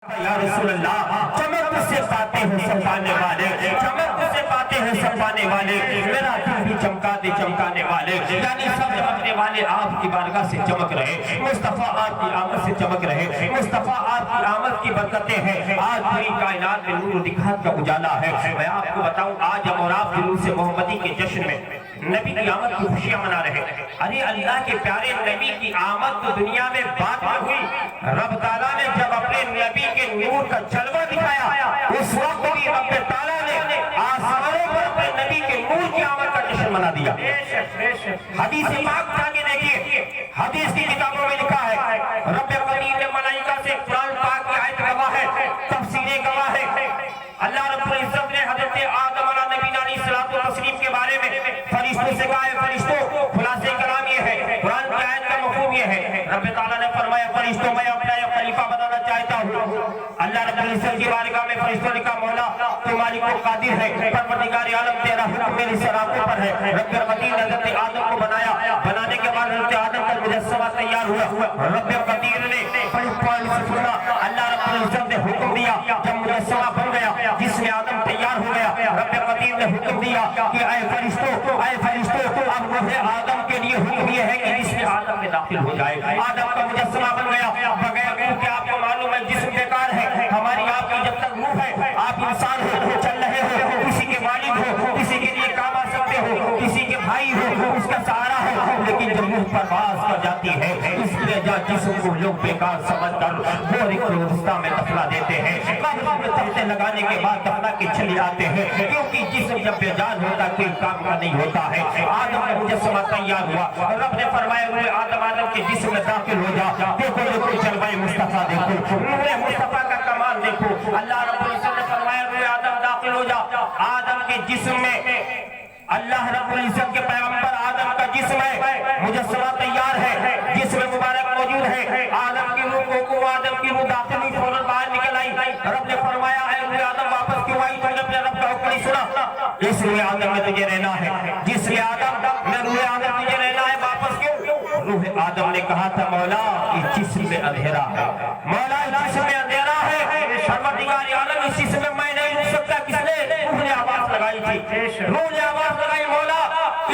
یا رسول اللہ چمک سے باتیں ہیں سمجھانے والے، چمک سے باتیں ہیں سمجھانے والے، میرا دل بھی چمکا دے چمکانے والے، یعنی سب چمکنے والے آپ کی بارگاہ سے چمک رہے، مصطفیٰ آپ کی آمد سے چمک رہے، مصطفیٰ آپ کی آمد کی برکتیں ہیں، آج پوری کائنات میں نور و دکھات کا اجالا ہے۔ میں آپ کو بتاؤں آج ہم اور آپ جلوس محمدی کے جشن میں نبی کی آمد کی خوشیاں منا رہے ہیں۔ ارے اللہ کے پیارے نبی کی آمد تو دنیا میں بات نہ ہوئی، رب تعالیٰ نے جب اپنے نبی کے نور کا جلوہ دکھایا اس وقت بھی رب تعالیٰ نے آسمانوں پر اپنے نبی کے نور کی آمد کا جشن منا دیا۔ حدیث پاک اٹھا کے دیکھیے، حدیث کی کتابوں میں لکھا ہے رب قدیر نے ملائکہ سے قرآن پاک کی آیت گواہ ہے، تفسیریں گواہ ہے، اللہ رب العزت نے حضرت آدم علیہ نبی علیہ الصلوۃ والتسلیم کے بارے میں فرشتوں سے کہا ہے، فرشتوں خلاصہ کلام یہ ہے، قرآن کی آیت کا مفہوم یہ ہے، رب تعالیٰ نے فرمایا فرشتوں میں اپنا ایک خلیفہ بنانا چاہتا ہوں۔ اللہ رب العزت کی بارگاہ میں فرشتوں نے کہا مولا تو مالک و قادر ہے، پروردگار عالم تیرا حکم میری سراغوں پر ہے۔ رب قدیر نے حضرت آدم کو بنایا، بنانے کے بعد حضرت آدم کا مجسمہ تیار ہوا، رب قدیر نے بڑی پوائنٹ سے سنا، اللہ رب العزت نے حکم دیا، جب مجسمہ بن گیا جس میں آدم تیار ہو گیا، رب قدیر نے حکم دیا کہ اے فرشتوں اب روح آدم کے لیے حکم یہ ہے کہ جس میں آدم میں داخل ہو جائے۔ آدم کا مجسمہ بن گیا، بغیر روح کے آپ کو معلوم ہے جسم بیکار ہے، ہماری آپ کی جب تک روح ہے آپ انسان ہو، چل رہے ہو، کسی کے والد ہو، کسی کے لیے کام آ سکتے ہو، کسی کے بھائی ہو، اس کا سہارا ہو، لیکن جب روح پرواز کر جاتی ہے اس لیے جسم کو لوگ بیکار سمجھ کر بورے کو رستہ میں دفنا دیتے ہیں، قبر میں تختے لگانے کے بعد دفنا کے چلے آتے ہیں، کیونکہ جسم جب بے جان ہوتا کوئی کام کا نہیں ہوتا ہے۔ آدم کا مجسمہ تیار ہوا، رب نے فرمایا روح آدم کے جسم میں داخل ہو جا، دیکھو جلوہ مصطفیٰ دیکھو، نور مصطفیٰ کا کمال دیکھو۔ اللہ رب العزت نے فرمایا روح آدم داخل ہو جا، آدم کے جسم میں اللہ رب العزت کے پیغمبر آدم کا جسم ہے، مجسمہ تیار ہے، جسم مبارک موجود ہے، آدم کی روح کو آدم کی روح داخل ہوئی فوراً باہر نکل آئی۔ رب نے فرمایا اے روح آدم واپس کیوں آئی، تم نے اپنے رب کا حکم نہیں سنا، اس روح آدم میں تجھے رہنا ہے، جس روح آدم میں روح آدم تجھے رہنا ہے، واپس کیوں؟ روح آدم نے کہا تھا مولا اس جسم میں اندھیرا ہے، مولا اس جسم میں اندھیرا ہے، پروردگار عالم اس جسم میں میں نہیں رک سکتا، کس نے؟ روح نے آواز لگائی تھی، روح نے آواز لگائی مولا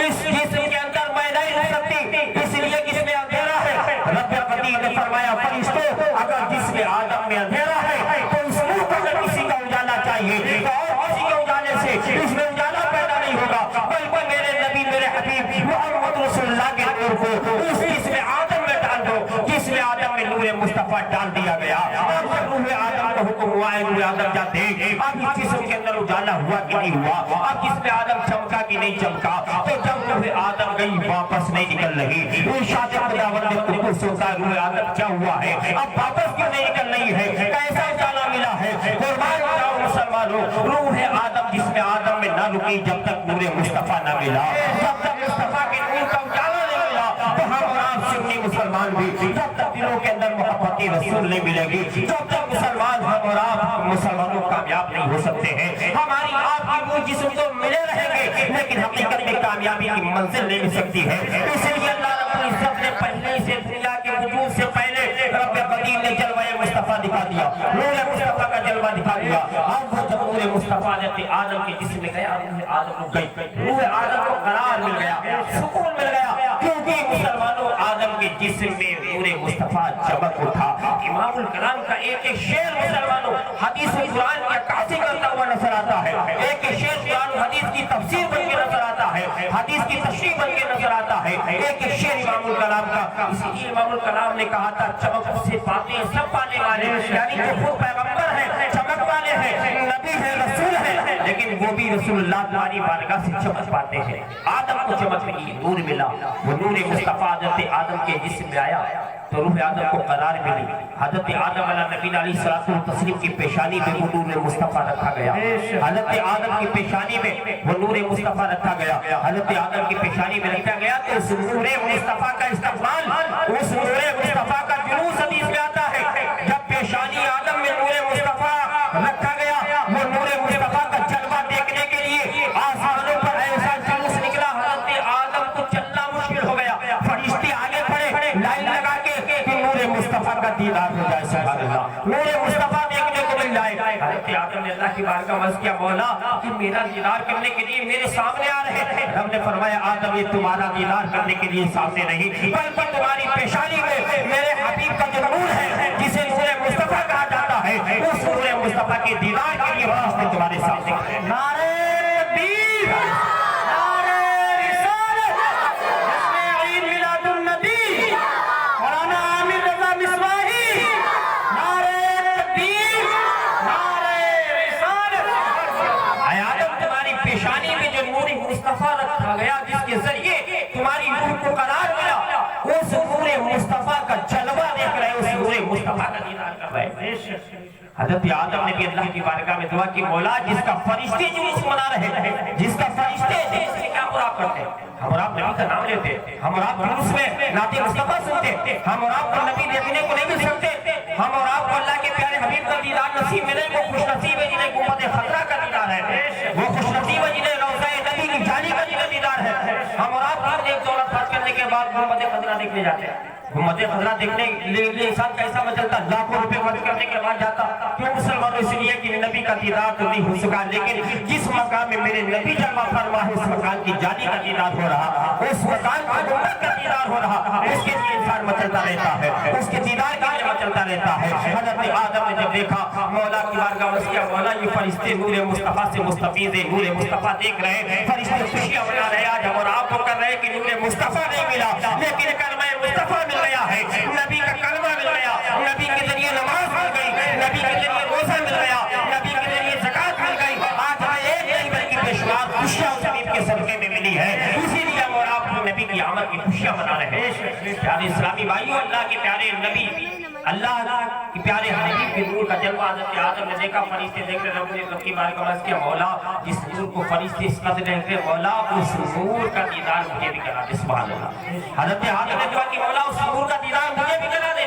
اس جسم کے اندر میں نہیں رہ سکتی، اس لیے جس میں اندھیرا ہے۔ رب قدیر نے فرمایا فرشتوں اگر جس میں آدم میں اندھیرا ہے تو اس روح کو اگر کسی کا اجالا چاہیے تو اور کسی کے اجالے سے اس میں اجالا پیدا نہیں ہوگا، بلکہ میرے نبی میرے حبیب محمد رسول اللہ کے نور کو اس جس میں آدم میں ڈال دو، جس میں آدم میں نور مصطفیٰ ڈال دیا گیا۔ اور جب روح آدم کو حکم ہوا ہے روح آدم جا دیکھ اب اس جسم کے اندر اجالا ہوا کہ نہیں ہوا، اب جس میں آدم چمکا کہ نہیں چمکا، تو جب روح آدم گئی واپس نہیں نکل رہی، ارشاد خداوند قدوس ہوتا ہے روح آدم کیا ہوا ہے، اب واپس کیوں نہیں نکل رہی ہے، کیسا اجالا ملا ہے؟ قربان جاؤ مسلمانوں، روح آدم جس میں آدم میں نہ رکی جب تک نور مصطفیٰ نہ ملا، جب تک مصطفیٰ کے نور کا اجالا نہیں ملا تو ہم اور آپ سنی مسلمان بھی جب تک دلوں کے اندر محبت رسول نہیں ملے گی، جب تک مسلمان ہم اور آپ مسلمانوں کامیاب نہیں ہو سکتے ہیں۔ ہماری آپ کی وہ جسم تو ملے رہیں گے لیکن حقیقت میں کامیابی کی منزل نہیں مل سکتی ہے، اس لیے اللہ رب العزت نے پہلے سے دنیا کے وجود سے پہلے رب قدیر نے جلوہ مصطفیٰ دکھا دیا، نور مصطفیٰ کا جلوہ دکھا دیا۔ اب وہ جب نور مصطفیٰ حضرت آدم کے جسم میں گیا روح آدم کو گئی، روح آدم کو قرار مل گیا، سکون مل گیا، کیونکہ مسلمانوں آدم کے جسم میں نور مصطفیٰ چمک اٹھا۔ امام الکلام کا ایک شعر مسلمانوں حدیث و قرآن کی عکاسی کرتا ہوا نظر آتا ہے، ایک شعر قرآن حدیث کی تفسیر بن کے نظر آتا ہے، حدیث کی تشریح بن کے نظر آتا ہے، ایک شعر امام الکلام کا، اس لیے امام الکلام نے کہا تھا چمک سے باتیں سب پانے والے، یعنی جو خود پیغمبر ہے چمک والے ہیں، نبی ہے رسول ہے، لیکن وہ بھی رسول اللہ تمہاری بارگاہ سے چمک پاتے ہیں۔ آدم کو چمک ملی، نور ملا، وہ نور مصطفیٰ حضرت آدم کے جسم میں آیا تو روح آدم کو قرار ملی، حضرت آدم علیہ نبی علیہ الصلوۃ والتسلیم کی پیشانی میں وہ نور مصطفیٰ رکھا گیا، حضرت آدم کی پیشانی میں وہ نور مصطفیٰ رکھا گیا، حضرت آدم کی پیشانی میں رکھا گیا تو اس نور مصطفیٰ کا استقبال، اس نور مصطفیٰ کا جلوس حدیث میں آتا ہے، جب پیشانی آدم میں نور مصطفیٰ رکھا گیا وہ نور مصطفیٰ کا جلوہ دیکھنے کے لیے آسمانوں پر ایسا جلوس نکلا حضرت آدم کو چلنا مشکل ہو گیا، فرشتے آگے پڑے لائن لگا کے کہ نور مصطفیٰ کا دیدار ہو جائے، سبحان اللہ، نور مصطفیٰ حضرت آدم نے اللہ کی بارگاہ میں عرض کیا مولا کہ میرا دیدار کرنے کے لیے میرے سامنے آ رہے ہیں. رب نے فرمایا آدم یہ تمہارا دیدار کرنے کے لیے سامنے نہیں بلکہ تمہاری پیشانی میں میرے حبیب کا جو نور ہے جسے نور مصطفیٰ کہا جاتا ہے اس نور مصطفیٰ کے دیدار کے لیے واسطے تمہارے سامنے. نعرہ تکبیر، نعرہ رسالت، جشن عید میلاد النبی مولانا عامر رضا مصباحی، نعرہ تکبیر، نعرہ رسالت. اے آدم تمہاری پیشانی میں جو نور مصطفیٰ رکھا گیا جس کے ذریعے تمہاری روح کو قرار ملا اس نور مصطفیٰ کا جلوہ دیکھ رہے اس نور مصطفیٰ کا دیدار کر رہے. حضرت آدم نے بھی اللہ کی بارگاہ میں دعا کی مولا جس کا فرشتے جلوس منا رہے ہیں جس کا فرشتے جلوس میں کیا مراد کرتے ہیں ہم اور آپ نبی کا نام لیتے ہم اور آپ جلوس میں نعت مصطفیٰ سنتے ہم اور آپ کو نبی دیکھنے کو نہیں مل سکتے ہم اور آپ کو اللہ کے پیارے حبیب کا دیدار نصیب ملے وہ خوش نصیب ہے جنہیں امت خضرا کا دیدار ہے وہ خوش نصیب ہے جنہیں روضہ نبی کی جانی کا جنہیں دیدار ہے. ہم اور آپ ہر ایک دولت خرچ کرنے کے بعد امت خضرا دیکھنے جاتے ہیں. امت خضرا دیکھنے لیے انسان کیسا مچلتا لاکھوں روپے خرچ کرنے کے بعد جاتا کیوں مسلمانوں اس لیے کہ نبی کا دیدار تو نہیں ہو سکا لیکن جس مقام میں میرے نبی جلوہ فرما ہے اس مکان کی جانی کا دیدار ہو رہا اس مکان کی امت کا دیدار ہو رہا اس کے لیے انسان مچلتا رہتا ہے اس کے دیدار کے لیے مچلتا رہتا ہے. حضرت آدم نے جب دیکھا مولا کی بارگاہ میں کیا مولا یہ فرشتے نور مصطفیٰ سے مستفیض ہے نور مصطفیٰ دیکھ رہے ہیں فرشتے خوشیاں منا رہے آج ہم اور آپ کو کر رہے ہیں کہ نور مصطفیٰ نہیں ملا لیکن کلمہ مصطفیٰ مل گیا ہے نبی کا کلمہ مل گیا نبی کے ذریعے نماز مل گئی نبی کے ذریعے روزہ مل گیا نبی کے ذریعے زکات مل گئی آج ہمیں ایک نہیں بلکہ بے شمار خوشیاں اس حبیب کے صدقے میں ملی ہے اسی لیے ہم اور آپ نبی کی آمد کی خوشیاں منا رہے ہیں. پیارے اسلامی بھائیوں اللہ کے پیارے نبی اللہ کے پیارے حبیب کے نور کا جلوہ حضرت آدم نے دیکھا فرشتے دیکھ رہے رب نے رب کی بارگاہ میں عرض کیا مولا جس نور کو فرشتے اس قدر دیکھ رہے مولا اس نور کا دیدار مجھے بھی کرا دے. سبحان اللہ. حضرت آدم نے دعا کی مولا اس نور کا دیدار مجھے بھی کرا دے.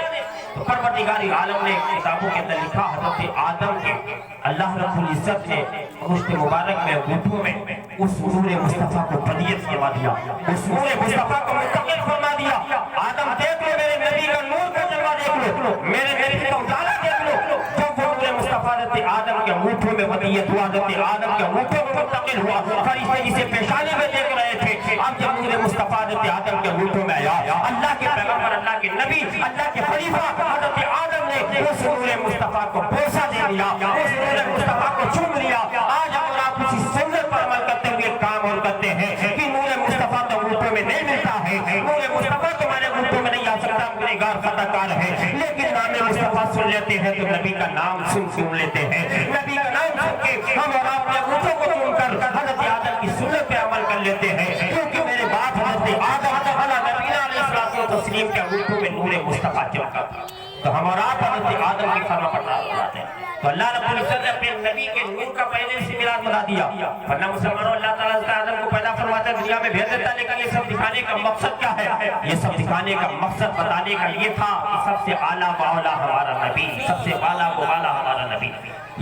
تو پروردگار عالم نے کتابوں کے اندر لکھا حضرت آدم کے اللہ رب العزت نے مشت مبارک میں گھٹوں میں اس نور مصطفیٰ کو بدیت فرما دیا اس نور مصطفیٰ کو مستقل فرما دیا. آدم دیکھ لو میرے نبی کا نور کا جلوہ دیکھ لو میرے نبی کا اجالا دیکھ لو تو وہ نور مصطفیٰ حضرت آدم کے انگوٹھوں میں بدیت ہوا حضرت آدم کے انگوٹھوں میں منتقل ہوا فرشتے جسے پیشانی میں دیکھ رہے تھے اب جب نور مصطفیٰ حضرت آدم کے انگوٹھوں میں آیا اللہ کے پیغمبر اللہ کے نبی اللہ کے خلیفہ حضرت آدم نے اس نور مصطفیٰ کو بوسہ دے دیا اس نور مصطفیٰ کو چوم لیا. آج ہم اور آپ اسی سنت پر عمل کرتے ہوئے کام اور کرتے ہیں کہ نور مصطفیٰ تو انگوٹھوں میں نہیں ملتا ہے نور مصطفیٰ تمہارے انگوٹھوں میں نہیں آ سکتا گنہگار خطا کار ہے لیکن نام مصطفیٰ سن لیتے ہیں تو نبی کا نام سن لیتے ہیں نبی کا نام سن کے ہم اور آپ اپنے انگوٹھوں کو چون کر حضرت آدم کی سنت پہ عمل کر لیتے ہیں کیونکہ میرے باپ حضرت آدم علیہ نبینا علیہ الصلوۃ والتسلیم کے انگوٹھوں میں نور مصطفیٰ چمکا تو ہم اور آپ حضرت آدم کی فرما پردار ہو جاتے ہیں. تو اللہ رب العزت نے اپنے نبی کے نور کا پہلے سے میراث بنا دیا ورنہ مسلمانوں اللہ تعالیٰ آدم کو پیدا فرماتا ہے دنیا میں بھیج دیتا لیکن یہ سب دکھانے کا مقصد کیا ہے یہ سب دکھانے کا مقصد بتانے کا یہ تھا کہ سب سے اعلیٰ و اولیٰ ہمارا نبی سب سے اعلیٰ و اولیٰ ہمارا نبی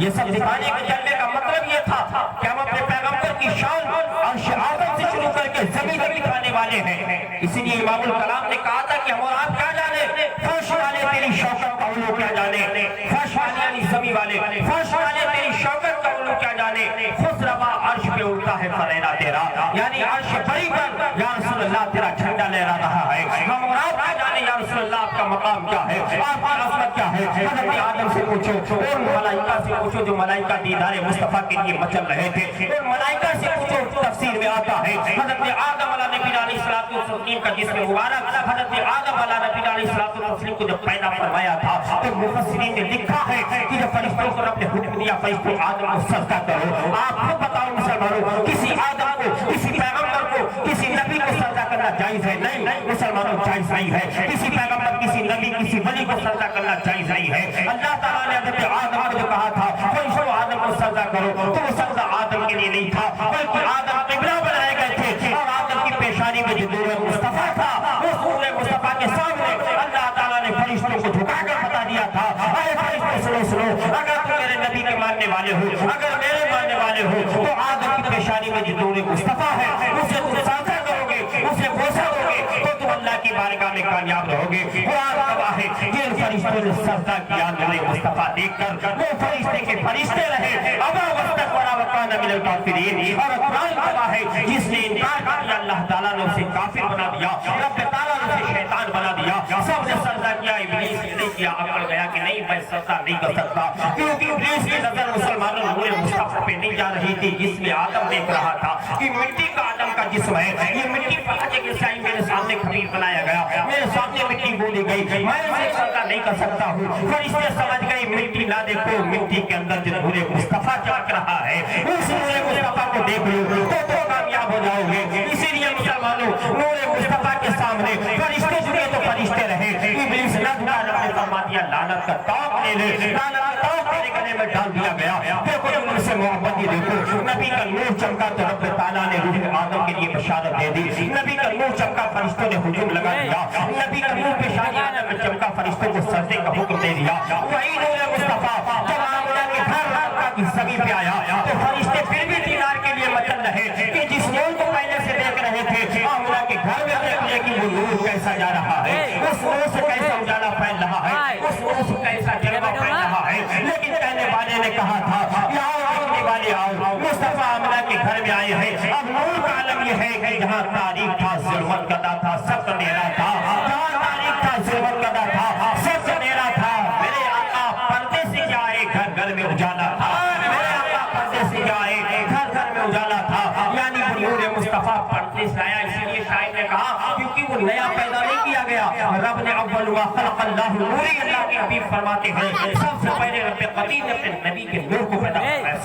یہ سب دکھانے کے چلنے کا مطلب یہ تھا کہ ہم اپنے پیغمبر کی شان عرش آدم سے شروع کر کے زمین تک دکھانے والے ہیں. اسی لیے امام الکلام نے کہا تھا کہ ہم اور آپ کیا جانے فرش والے تیری شوکت کا علو کیا جانے فرش والے یعنی زمین والے فرش والے تیری شوکت کا علو کیا جانے خود روا عرش پہ اڑتا ہے فریدا تیرا یعنی عرش بری پر یا رسول اللہ تیرا جھنڈا لہرا رہا ہے. ہم اور آپ کیا جانے یا رسول اللہ آپ کا مقام کیا ہے آپ کی عظمت کیا ہے. حضرت آدم سے پوچھو اور ملائکہ سے پوچھو جو ملائکہ دیدار مصطفیٰ کے لیے مچل رہے تھے اور ملائکہ سے پوچھو تفسیر میں آتا ہے حضرت آدم علیہ نبی علیہ الصلوۃ والتسلیم کا جسم مبارک حضرت آدم علیہ نبی علیہ الصلوۃ والتسلیم کو جب پیدا فرمایا تھا تو مفسرین نے لکھا ہے کہ جب فرشتوں کو رب نے حکم دیا فرشتوں آدم کو سجدہ کرو آپ خود بتاؤ مسلمانوں کسی آدم کو کسی پیغمبر کو کسی نبی کو سجدہ کرنا جائز ہے نہیں مسلمانوں جائز نہیں ہے کسی پیغمبر کسی نبی کسی ولی کو سجدہ کرنا جائز نہیں ہے. اللہ تعالیٰ نے حضرت آدم کو جو کہا تھا فرشتوں آدم کو سجدہ کرو تو وہ سجدہ آدم کے لیے نہیں تھا بلکہ آدم قبلہ بنائے گئے تھے اور آدم کی پیشانی میں جو نور مصطفیٰ تھا اس نور مصطفیٰ کے سامنے اللہ تعالیٰ نے فرشتوں کو جھکا کر بتا دیا تھا اے فرشتوں سنو اگر تم میرے نبی کے ماننے والے ہو اگر میرے ماننے والے ہو تو آدم کی پیشانی میں جو نور مصطفیٰ ہے اسے تم سجدہ کرو گے اسے بوسہ دو گے تو تم اللہ کی بارگاہ میں کامیاب رہو گے۔ قرآن گواہ ہے جن فرشتوں نے سجدہ کیا نور مصطفیٰ دیکھ کر وہ فرشتے کے فرشتے رہے، ابا واستكبر وكان من الكافرين۔ اور قرآن گواہ ہے جس نے انکار کیا اللہ تعالیٰ نے اسے کافر بنا دیا، رب تعالیٰ نے اسے شیطان بنا دیا، سب نے سجدہ کیا، ابلیس نے نہیں کیا، عقل گیا کہ نہیں میں سجدہ نہیں کر سکتا، کیونکہ ابلیس کی نظر مسلمانوں نور مصطفیٰ پہ نہیں جا رہی تھی جس میں آدم دیکھ رہا تھا کہ مٹی کا آدم کا جسم ہے، یہ مٹی پلٹے کے سائن میرے سامنے خمیر بنایا گیا، میرے سامنے مٹی بولی گئی، میں اسے سجدہ نہیں کر سکتا ہوں۔ فرشتے سمجھ گئے مٹی نہ دیکھو، مٹی کے اندر جو نور مصطفیٰ چمک رہا ہے اس نور مصطفیٰ کو دیکھ لو تو کامیاب ہو جاؤ گے۔ اسی لیے مسلمانوں نور مصطفیٰ کے سامنے فرشتے جھکے تو فرشتے رہے، ابلیس نہ جھکا، رب نے فرما دیا لعنت کا طوق لے لے، لعنت کا طوق تیرے گلے میں ڈال دیا گیا۔ دیکھو نور سے محبت ہی دیکھو، نبی کا نور چمکا تو رب تعالیٰ نے روح آدم کے لیے بشارت دے دی، نبی کا نور چمکا فرشتوں نے ہجوم لگا دیا، نبی کا نور پیشانی آدم میں چمکا فرشتوں کو سجدے کا حکم دے دیا۔ وہی نور مصطفیٰ جب آمنہ کے گھر کی سبھی پہ آیا تو فرشتے پھر بھی دینار کے لیے مچل رہے کہ جس نور کو پہلے سے دیکھ رہے تھے آمنہ کے گھر میں دیکھ لے کہ وہ نور کیسا جا رہا ہے، اس نور سے کیسا اجالا پھیل رہا ہے، اس نور سے کیسا جلوہ پھیل رہا ہے۔ لیکن کہنے والے نے کہا تھا آؤ دیکھنے والے آؤ، مصطفیٰ آمنہ کے گھر میں آئے ہیں۔ اب نور کا عالم یہ ہے کہ جہاں تاریخ تھا ظلمت گدا تھا سب اندھیرا تھا، جہاں تاریخ تھا ظلمت گدا تھا سب اندھیرا تھا، میرے آقا پردے سے کیا آئے گھر گھر میں اجالا تھا، میرے آقا پردے سے کیا آئے گھر گھر میں اجالا تھا، یعنی وہ نور مصطفیٰ پردے سے آیا۔ اسی لیے شاعر نے کہا کیونکہ وہ نیا پیدا نہیں کیا گیا، رب نے اول ما خلق اللہ نوری، اللہ کے حبیب فرماتے ہیں سب سے پہلے رب قدیر نے اپنے نبی کے نور کو پیدا کیا۔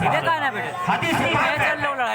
حدیث پاک ہے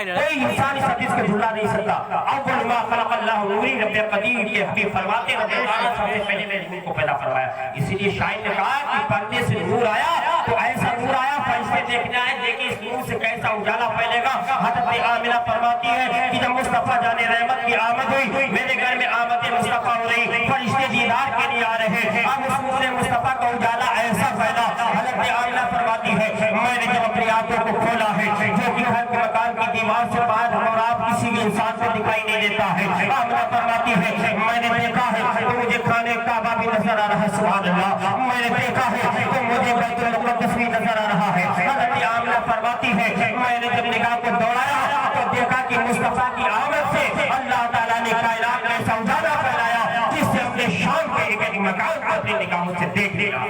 کوئی انسان اس حدیث کو جھلا نہیں سکتا، اول ما خلق اللہ نوری، رب قدیر کے حبیب فرماتے ہیں رب تعالیٰ سب سے پہلے میرے نور کو پیدا فرمایا۔ اسی لیے شاعر نے کہا کہ پردے سے نور آیا تو ایسا نور آیا فرشتے دیکھنے آئے، دیکھیں اس نور سے کیسا اجالا پھیلے گا۔ حضرت آمنہ فرماتی ہے کہ جب مصطفیٰ جان رحمت کی آمد ہوئی میرے گھر میں آمد مصطفیٰ ہو رہی، فرشتے دیدار کے لیے آ رہے ہیں، اب اس نور مصطفیٰ کا اجالا ایسا پھیلا۔ حضرت آمنہ فرماتی ہے میں نے جب اپنی آنکھوں کو کھولا ہے جو کہ ہر مکان کی دیوار سے باہر ہم اور آپ کسی بھی انسان کو دکھائی نہیں دیتا ہے، آمنہ فرماتی ہے میں نے دیکھا ہے تو مجھے خانہ کعبہ بھی نظر آ رہا ہے، سبحان اللہ، میں نے دیکھا ہے تو مجھے بیت المقدس بھی نظر آ رہا ہے۔ حضرت آمنہ فرماتی ہے میں نے جب نگاہ کو دوڑایا تو دیکھا کہ مصطفیٰ کی آمد سے اللہ تعالیٰ نے کائنات میں ایسا اجالا پھیلایا جس سے اپنے شام کے ایک ایک مکان کو اپنی نگاہوں سے دیکھ لیا۔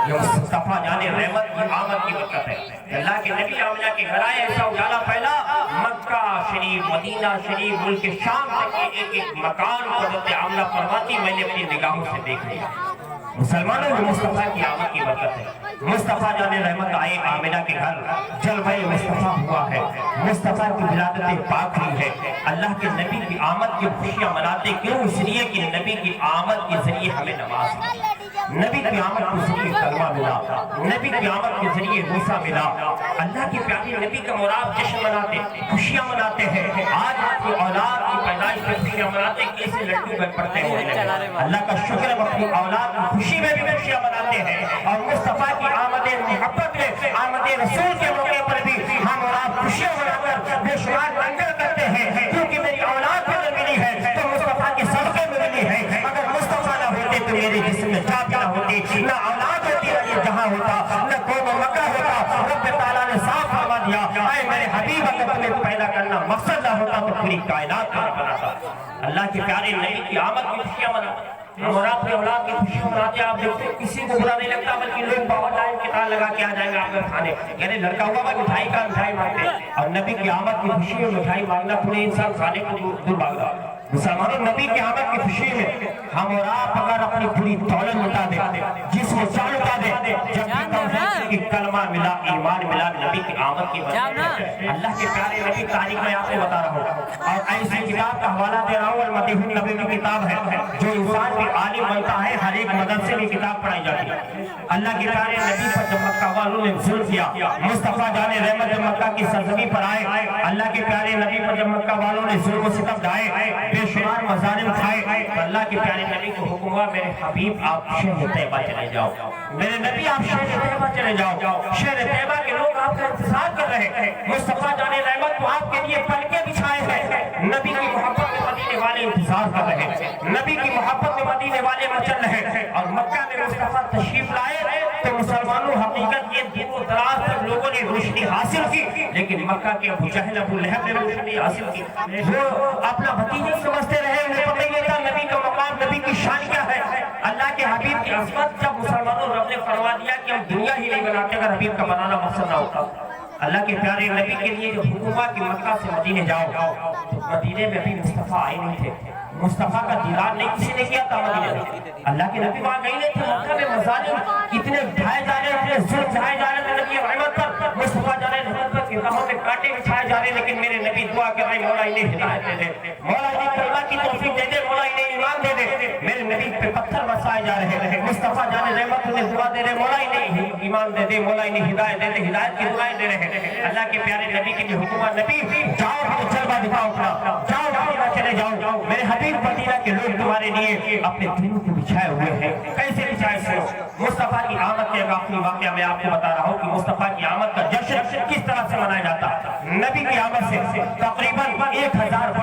یہ مصطفیٰ جان رحمت کی آمد کی برکت ہے، اللہ کے نبی آمنہ کے گھر آئے، ایسا اجالا پھیلا مکہ شریف مدینہ شریف ملک شام تک کے ایک ایک مکان کو حضرت آمنہ فرماتی میں نے اپنی نگاہوں سے دیکھ لیا۔ مسلمانوں کو مصطفیٰ کی آمد کی برکت ہے، مصطفیٰ جان رحمت آئے آمنہ کے گھر، جلوہ مصطفیٰ ہوا ہے، مصطفیٰ کی ولادت پاک ہوئی ہے۔ اللہ کے نبی کی آمد کی خوشیاں مناتے کیوں؟ اس لیے کہ نبی کی آمد کے ذریعے ہمیں نماز ملی، نبی کی آمد کے ذریعے کلمہ ملا، نبی کی آمد کے ذریعے روزہ ملا۔ اللہ کے پیارے نبی کا مراد جشن مناتے خوشیاں مناتے ہیں۔ آج آپ کی اولاد کی پیدائش پر خوشیاں مناتے کیسے لڈو بن پڑتے ہیں، اللہ کا شکر ہے اپنی اولاد کی خوشی میں بھی خوشیاں مناتے ہیں، اور مصطفیٰ کی آمد محبت میں آمد رسول کے موقع پر بھی ہم اور آپ خوشیاں منا کر بے شمار لنگر کرتے ہیں، کیونکہ میری اولاد مجھے ملی ہے تو مصطفیٰ کے صدقے میں ملی ہے۔ اگر مصطفیٰ نہ ہوتے تو میرے جسم میں جان نہ ہوتی، نہ اولاد ہوتی، نہ جہاں ہوتا، نہ قوم مکہ ہوتا۔ رب تعالیٰ نے صاف فرما دیا اے میرے حبیب اگر تمہیں پیدا کرنا مقصد نہ ہوتا تو پوری کائنات کو بناتا۔ اللہ کے پیارے نبی کی آمد کی خوشیاں مناتے، ہم اور آپ کی اولاد کی خوشیاں مناتے ہیں۔ آپ دیکھتے کسی کو برا نہیں لگتا بلکہ لوگ بہت ٹائم کے تار لگا کے آ جائیں گے آپ کے کھانے، یعنی لڑکا ہوا میں مٹھائی کا مٹھائی مانگتے، اور نبی کی آمد کی خوشی میں مٹھائی مانگنا تھوڑے انسان کھانے کو دور بھاگا۔ مسلمانوں نبی کی آمد کی خوشی میں ہم اور آپ اگر اپنی پوری دولت لٹا دیں، جس میں جان لٹا دیں، جب کی کلمہ ملا ایمان ملا نبی کی آمد کی وجہ سے، اللہ کے پیارے نبی تاریخ میں آپ کو بتا رہا ہوں، اور ایسی کتاب کا حوالہ دے رہا ہوں، المدیح النبی کی کتاب ہے جو انسان بھی عالم بنتا ہے، ہر ایک مدرسے میں کتاب پڑھائی جاتی ہے۔ اللہ کے پیارے نبی پر جب مکہ والوں نے ظلم کیا، مصطفیٰ جان رحمت جب مکہ کی سرزمین پر آئے، اللہ کے پیارے نبی پر جب مکہ والوں نے ظلم و ستم ڈھائے، بے شمار مظالم کھائے، تو اللہ کے پیارے نبی کو حکم ہوا میرے حبیب آپ شہر طیبہ چلے جاؤ، میرے نبی آپ شہر طیبہ چلے جاؤ۔ شہر طیبہ کے لوگ آپ کا انتظار کر رہے ہیں، مصطفیٰ جان رحمت تو آپ کے لیے پلکیں بچھائے ہیں، نبی کی محبت میں مدینے والے والے انتظار کر رہے ہیں، نبی کی محبت میں مدینے والے مچل رہے ہیں، اور مکہ میں مصطفیٰ تشریف لائے تو مسلمانوں حقیقت یہ دور دراز تک لوگوں نے روشنی حاصل کی، لیکن مکہ کے ابو جہل ابو لہب نے روشنی حاصل کی، وہ اپنا بھتیجا سمجھتے رہے، انہیں پتہ ہی نہیں تھا نبی کا مقام، نبی کی شان کیا ہے، اللہ کے حبیب کی عظمت۔ جب مسلمانوں رب نے فرما دیا کہ ہم دنیا ہی نہیں بناتے اگر حبیب کا بنانا مقصد نہ ہوتا، اللہ کے پیارے نبی کے لیے جو حکم ہوا کہ مکہ سے مدینے جاؤ، تو مدینے میں ابھی مصطفیٰ آئے نہیں تھے، مصطفیٰ کا دیدار نہیں کسی نے کیا تھا مدینے میں، اللہ کے نبی وہاں گئے نہیں تھے، مکہ میں مظالم اتنے ڈھائے جا رہے تھے، ظلم ڈھائے جا رہے تھے نبی رحمت پر، مصطفیٰ جا رہے رحمت پر، راہوں میں کانٹے بچھائے جا رہے، لیکن میرے نبی دعا کر رہے مولا انہیں ہدایت دے دے، مولا انہیں کلمہ کی توفیق دے دے، مولا انہیں ایمان دے دے، میرے نبی پہ پتھر برسائے جا رہے، مصطفیٰ جانے رحمت انہیں دعا دے رہے، مولا انہیں ایمان دے دے، مولا انہیں ہدایت دے دے، ہدایت کی دعائیں دے رہے، اللہ کے پیارے نبی کے لیے حکم ہے، نبی جاؤ تو جلوہ دکھاؤ اپنا، جاؤ مدینہ چلے جاؤ، میرے حبیب مدینہ کے لوگ تمہارے لیے اپنے دلوں کو بچھائے ہوئے ہیں، کیسے بچھائے سنو، مصطفیٰ کی آمد کے آخری واقعہ میں آپ کو بتا رہا ہوں کہ مصطفیٰ کی آمد کا جشن کس طرح سے منایا جاتا، نبی کی آمد سے تقریباً 1000